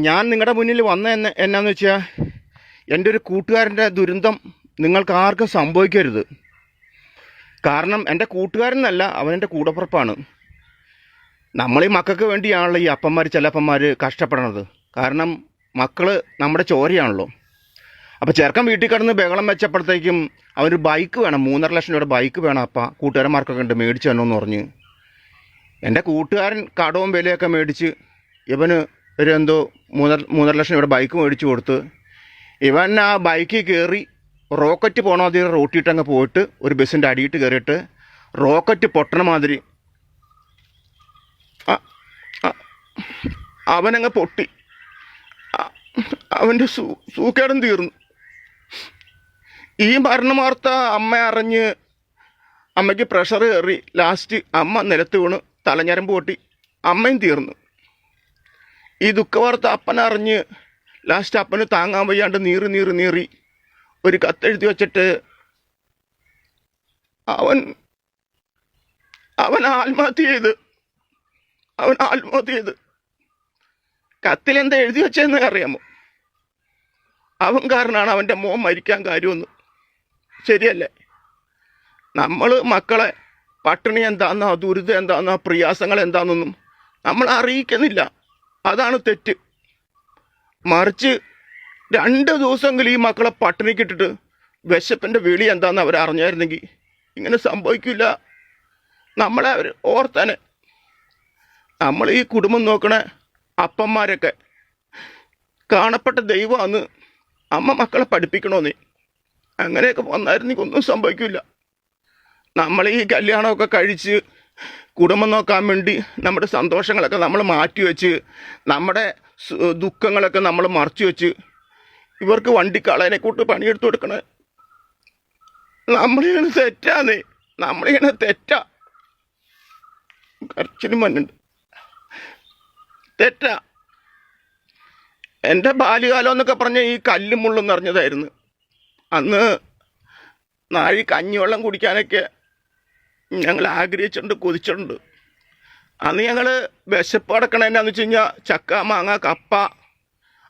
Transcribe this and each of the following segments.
ഞാൻ നിങ്ങളുടെ മുന്നിൽ എന്നാന്ന് വെച്ചാൽ എൻ്റെ ഒരു കൂട്ടുകാരൻ്റെ ദുരന്തം നിങ്ങൾക്ക് ആർക്കും സംഭവിക്കരുത്. കാരണം എൻ്റെ കൂട്ടുകാരനല്ല, അവനെൻ്റെ കൂടപ്പുറപ്പാണ്. നമ്മളീ മക്കൾക്ക് വേണ്ടിയാണല്ലോ ഈ ചിലപ്പന്മാർ കഷ്ടപ്പെടണത്. കാരണം മക്കൾ നമ്മുടെ ചോരയാണല്ലോ. അപ്പോൾ ചെറുക്കൻ വീട്ടിൽ കിടന്ന് ബഹളം വെച്ചപ്പോഴത്തേക്കും അവനൊരു ബൈക്ക് വേണം, 3.5 ലക്ഷം രൂപയുടെ ബൈക്ക് വേണം. കൂട്ടുകാരന്മാർക്കൊക്കെ ഉണ്ട്, മേടിച്ചു തന്നെന്ന് പറഞ്ഞ് എൻ്റെ കൂട്ടുകാരൻ കടവും വിലയൊക്കെ മേടിച്ച് ഇവന് ഒരു എന്തോ 3.5 ലക്ഷം രൂപയുടെ ബൈക്ക് മേടിച്ചു കൊടുത്ത് ഇവൻ ആ ബൈക്കിൽ കയറി റോക്കറ്റ് പോകണ മാതിരി റോട്ടിയിട്ടങ്ങ് പോയിട്ട് ഒരു ബസ്സിൻ്റെ അടിയിട്ട് കയറിയിട്ട് റോക്കറ്റ് പൊട്ടണ മാതിരി അവനങ്ങ് പൊട്ടി. അവൻ്റെ സൂക്കേടും തീർന്നു. ഈ മരണവാർത്ത അമ്മ അറിഞ്ഞ് അമ്മയ്ക്ക് പ്രഷർ കയറി. ലാസ്റ്റ് അമ്മ നിലത്ത് വീണ് തലഞ്ഞരമ്പ് പൊട്ടി, അമ്മയും തീർന്നു. ഈ ദുഃഖവാർത്ത അപ്പനറിഞ്ഞ് ലാസ്റ്റ് അപ്പന് താങ്ങാൻ വയ്യാണ്ട് നീറി ഒരു കത്തെഴുതി വച്ചിട്ട് അവൻ ആത്മഹത്യ ചെയ്ത് കത്തിലെന്താ എഴുതി വെച്ചതെന്ന് അറിയാമോ? അവൻ കാരണമാണ് അവൻ്റെ മോൻ മരിക്കാൻ കാര്യമൊന്നും. ശരിയല്ലേ? നമ്മൾ മക്കളെ പട്ടിണി എന്താണെന്നോ ദുരിതം എന്താണെന്നോ പ്രയാസങ്ങൾ എന്താണെന്നൊന്നും നമ്മൾ അറിയിക്കുന്നില്ല. അതാണ് തെറ്റ്. മറിച്ച് 2 ദിവസമെങ്കിലും ഈ മക്കളെ പട്ടിണിക്കിട്ടിട്ട് വിശപ്പിൻ്റെ വിളി എന്താണെന്ന് അവർ അറിഞ്ഞായിരുന്നെങ്കിൽ ഇങ്ങനെ സംഭവിക്കില്ല. നമ്മളെ അവർ ഓർത്താനെ. നമ്മൾ ഈ കുടുംബം നോക്കണ അപ്പന്മാരൊക്കെ കാണപ്പെട്ട ദൈവമാണ്. അമ്മ മക്കളെ പഠിപ്പിക്കണമെന്നേ. അങ്ങനെയൊക്കെ വന്നായിരുന്നെങ്കിൽ ഒന്നും സംഭവിക്കില്ല. നമ്മൾ ഈ കല്യാണമൊക്കെ കഴിച്ച് കുടുംബം നോക്കാൻ വേണ്ടി നമ്മുടെ സന്തോഷങ്ങളൊക്കെ നമ്മൾ മാറ്റിവെച്ച് നമ്മുടെ ദുഃഖങ്ങളൊക്കെ നമ്മൾ മറച്ചു വെച്ച് ഇവർക്ക് വണ്ടിക്കാളനെ കൂട്ട് പണിയെടുത്ത് കൊടുക്കണേ. നമ്മളിങ്ങനെ തെറ്റാന്നേ, നമ്മളിങ്ങനെ തെറ്റാ. കരച്ചിലും മണ്ണുണ്ട്. തെറ്റാ. എൻ്റെ ബാല്യകാലം എന്നൊക്കെ പറഞ്ഞ ഈ കല്ലും മുള്ളും നിറഞ്ഞതായിരുന്നു. അന്ന് നാഴി കഞ്ഞിവെള്ളം കുടിക്കാനൊക്കെ ഞങ്ങൾ ആഗ്രഹിച്ചിട്ടുണ്ട്, കൊതിച്ചിട്ടുണ്ട്. അന്ന് ഞങ്ങൾ വിശപ്പ് അടക്കണ എന്നാന്ന് വെച്ച് കഴിഞ്ഞാൽ ചക്ക, മാങ്ങ, കപ്പ,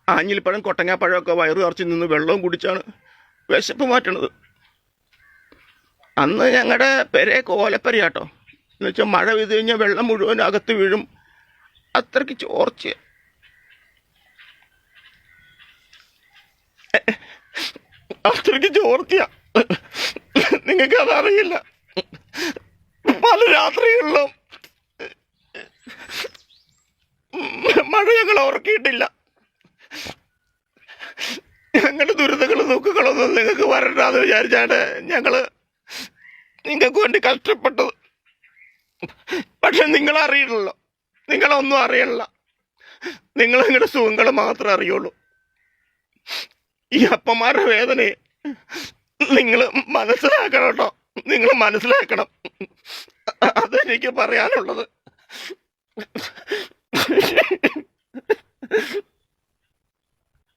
ആഞ്ഞിലിപ്പഴം, കൊട്ടങ്ങാപ്പഴമൊക്കെ വയറ് നിറച്ച് നിന്ന് വെള്ളവും കുടിച്ചാണ് വിശപ്പ് മാറ്റണത്. അന്ന് ഞങ്ങളുടെ പെരെ കോലപ്പരയാട്ടോ. എന്ന് വെച്ചാൽ മഴ പെയ്ത് കഴിഞ്ഞാൽ വെള്ളം മുഴുവൻ അകത്ത് വീഴും. അത്രയ്ക്ക് ചോർച്ച. നിങ്ങൾക്ക് അതറിയില്ല. പല രാത്രികളിലും മഴ ഞങ്ങൾ ഓർക്കിയിട്ടില്ല. ഞങ്ങളുടെ ദുരിതങ്ങളും ദുഃഖങ്ങളൊന്നും നിങ്ങൾക്ക് വരണ്ടാന്ന് വിചാരിച്ചാണ് ഞങ്ങൾ നിങ്ങൾക്ക് വേണ്ടി കഷ്ടപ്പെട്ടത്. പക്ഷെ നിങ്ങളറിയില്ലല്ലോ, നിങ്ങളൊന്നും അറിയണില്ല. നിങ്ങൾ നിങ്ങളുടെ സുഖങ്ങൾ മാത്രമേ അറിയുള്ളൂ. ഈ അപ്പന്മാരുടെ വേദനയെ നിങ്ങൾ മനസ്സിലാക്കണം കേട്ടോ. നിങ്ങൾ മനസ്സിലാക്കണം. അതെനിക്ക് പറയാനുള്ളത്.